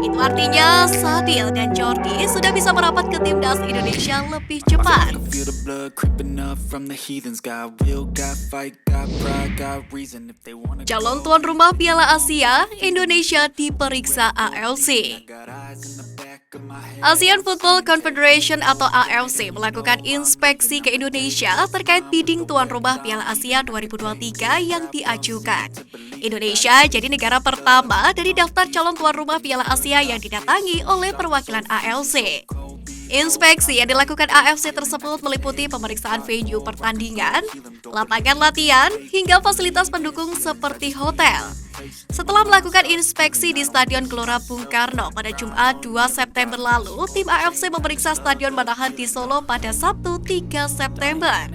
Itu artinya Sadil dan Jordi sudah bisa merapat ke timnas Indonesia lebih cepat. Feel the blood creeping up from the heathens. Got will, got fight, got pride, got reason. If they wanna Calon tuan rumah Piala Asia, Indonesia diperiksa AFC. got eyes in the back of my head. ASEAN Football Confederation atau AFC melakukan inspeksi ke Indonesia terkait bidding tuan rumah Piala Asia 2023 yang diajukan. Indonesia jadi negara pertama dari daftar calon tuan rumah Piala Asia yang didatangi oleh perwakilan AFC. Inspeksi yang dilakukan AFC tersebut meliputi pemeriksaan venue pertandingan, lapangan latihan, hingga fasilitas pendukung seperti hotel. Setelah melakukan inspeksi di Stadion Gelora Bung Karno pada Jumat 2 September lalu, tim AFC memeriksa Stadion Manahan di Solo pada Sabtu 3 September.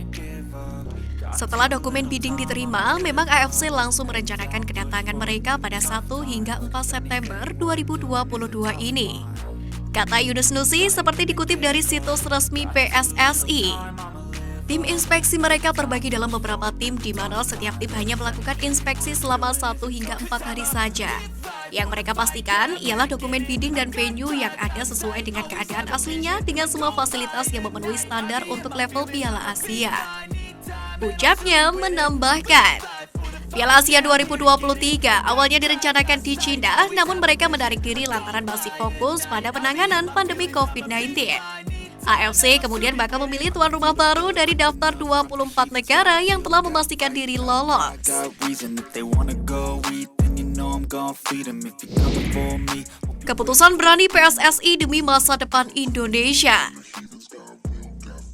Setelah dokumen bidding diterima, memang AFC langsung merencanakan kedatangan mereka pada 1 hingga 4 September 2022 ini. Kata Yunus Nusi seperti dikutip dari situs resmi PSSI. Tim inspeksi mereka terbagi dalam beberapa tim di mana setiap tim hanya melakukan inspeksi selama 1 hingga 4 hari saja. Yang mereka pastikan ialah dokumen bidding dan venue yang ada sesuai dengan keadaan aslinya dengan semua fasilitas yang memenuhi standar untuk level Piala Asia. Ucapnya menambahkan, Piala Asia 2023 awalnya direncanakan di Cina, namun mereka menarik diri lantaran masih fokus pada penanganan pandemi COVID-19. AFC kemudian bakal memilih tuan rumah baru dari daftar 24 negara yang telah memastikan diri lolos. Got reason. If they wanna go eat, then you know I'm gon' feed 'em. If you coming for me, Keputusan berani PSSI demi masa depan Indonesia.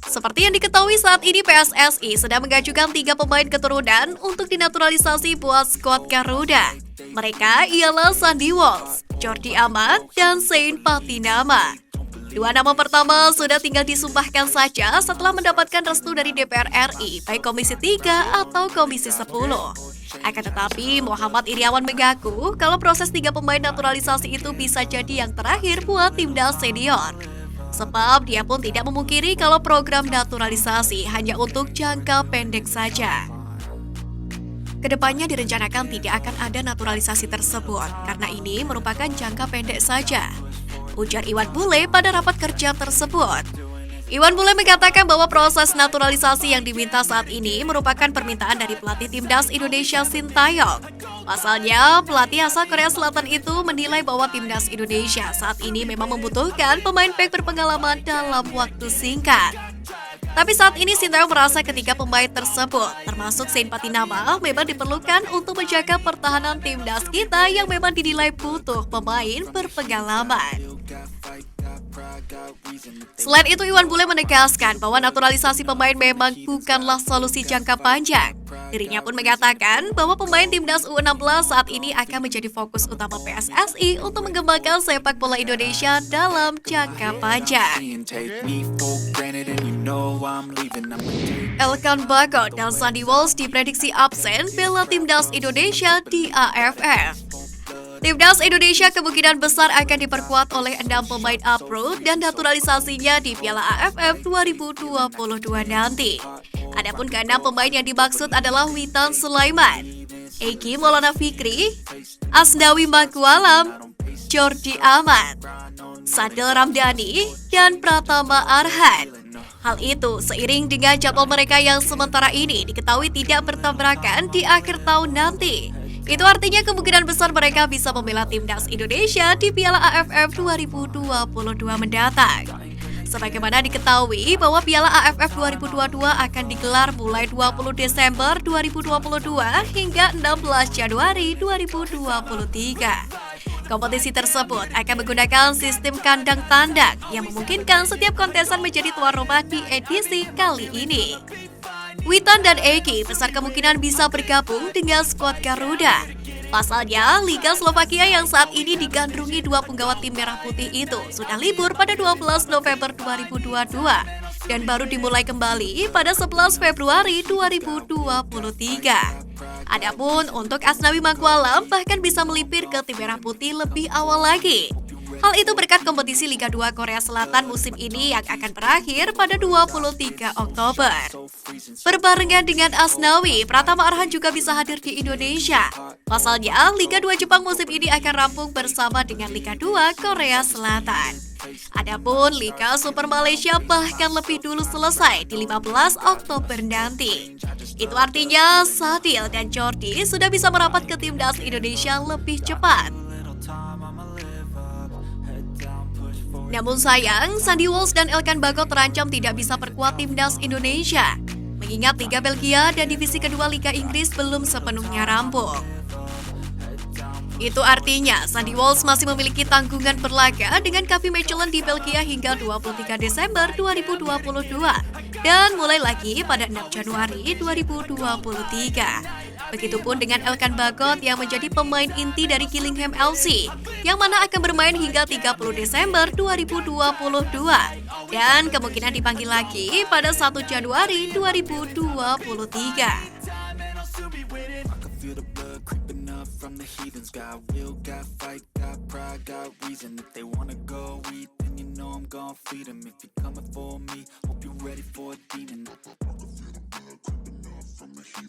Seperti yang diketahui saat ini PSSI sedang mengajukan 3 pemain keturunan untuk dinaturalisasi buat skuad Garuda. Mereka ialah Sandy Walsh, Jordi Amat, dan Zain Patinama. 2 nama pertama sudah tinggal disumpahkan saja setelah mendapatkan restu dari DPR RI, baik Komisi 3 atau Komisi 10. Akan tetapi, Muhammad Iriawan mengaku kalau proses 3 pemain naturalisasi itu bisa jadi yang terakhir buat timnas senior. Sebab dia pun tidak memungkiri kalau program naturalisasi hanya untuk jangka pendek saja. Kedepannya direncanakan tidak akan ada naturalisasi tersebut, karena ini merupakan jangka pendek saja, ujar Iwan Bule pada rapat kerja tersebut. Iwan Bule mengatakan bahwa proses naturalisasi yang diminta saat ini merupakan permintaan dari pelatih timnas Indonesia Sintayong. Pasalnya, pelatih asal Korea Selatan itu menilai bahwa timnas Indonesia saat ini memang membutuhkan pemain bek berpengalaman dalam waktu singkat. Tapi saat ini Sintayong merasa ketiga pemain tersebut, termasuk Zain Patinama, memang diperlukan untuk menjaga pertahanan timnas kita yang memang dinilai butuh pemain berpengalaman. Selain itu, Iwan Bule menegaskan bahwa naturalisasi pemain memang bukanlah solusi jangka panjang. Dirinya pun mengatakan bahwa pemain timnas U16 saat ini akan menjadi fokus utama PSSI untuk mengembangkan sepak bola Indonesia dalam jangka panjang. take me for granted, and you know I'm leaving. I'm Elkan Bagot dan Sandy Walsh diprediksi absen bela timnas Indonesia di AFF. Timnas Indonesia kemungkinan besar akan diperkuat oleh 6 pemain upgrade dan naturalisasinya di Piala AFF 2022 nanti. Adapun ke-6 pemain yang dimaksud adalah Witan Sulaiman, Egi Maulana Fikri, Asnawi Mangkualam, Jordi Amat, Sadil Ramdhani, dan Pratama Arhan. Hal itu seiring dengan jadwal mereka yang sementara ini diketahui tidak bertabrakan di akhir tahun nanti. Itu artinya kemungkinan besar mereka bisa membela timnas Indonesia di Piala AFF 2022 mendatang. Sebagaimana diketahui bahwa Piala AFF 2022 akan digelar mulai 20 Desember 2022 hingga 16 Januari 2023. Kompetisi tersebut akan menggunakan sistem kandang tandang yang memungkinkan setiap kontesan menjadi tuan rumah di edisi kali ini. Witan dan Egi besar kemungkinan bisa bergabung dengan skuad Garuda. Pasalnya, Liga Slovakia yang saat ini digandrungi 2 penggawa tim merah putih itu sudah libur pada 12 November 2022 dan baru dimulai kembali pada 11 Februari 2023. Adapun untuk Asnawi Mangkualam bahkan bisa melipir ke tim merah putih lebih awal lagi. Hal itu berkat kompetisi Liga 2 Korea Selatan musim ini yang akan berakhir pada 23 Oktober. Berbarengan dengan Asnawi, Pratama Arhan juga bisa hadir di Indonesia. Pasalnya, Liga 2 Jepang musim ini akan rampung bersama dengan Liga 2 Korea Selatan. Adapun Liga Super Malaysia bahkan lebih dulu selesai di 15 Oktober nanti. Itu artinya Sadil dan Jordi sudah bisa merapat ke timnas Indonesia lebih cepat. Namun sayang, Sandy Walsh dan Elkan Bagot terancam tidak bisa perkuat timnas Indonesia, mengingat Liga Belgia dan divisi kedua Liga Inggris belum sepenuhnya rampung. Itu artinya Sandy Walsh masih memiliki tanggungan berlaga dengan KV Mechelen di Belgia hingga 23 Desember 2022 dan mulai lagi pada 6 Januari 2023. Begitupun dengan Elkan Bagot yang menjadi pemain inti dari Gillingham FC yang mana akan bermain hingga 30 Desember 2022 dan kemungkinan dipanggil lagi pada 1 Januari 2023. Feel the blood creeping up from the heathens. Got will, got fight, got pride, got reason. If they wanna go eat, then you know I'm gon' feed them. If you're coming for me, hope you're ready for a demon. I can feel the blood creeping up from the heathens.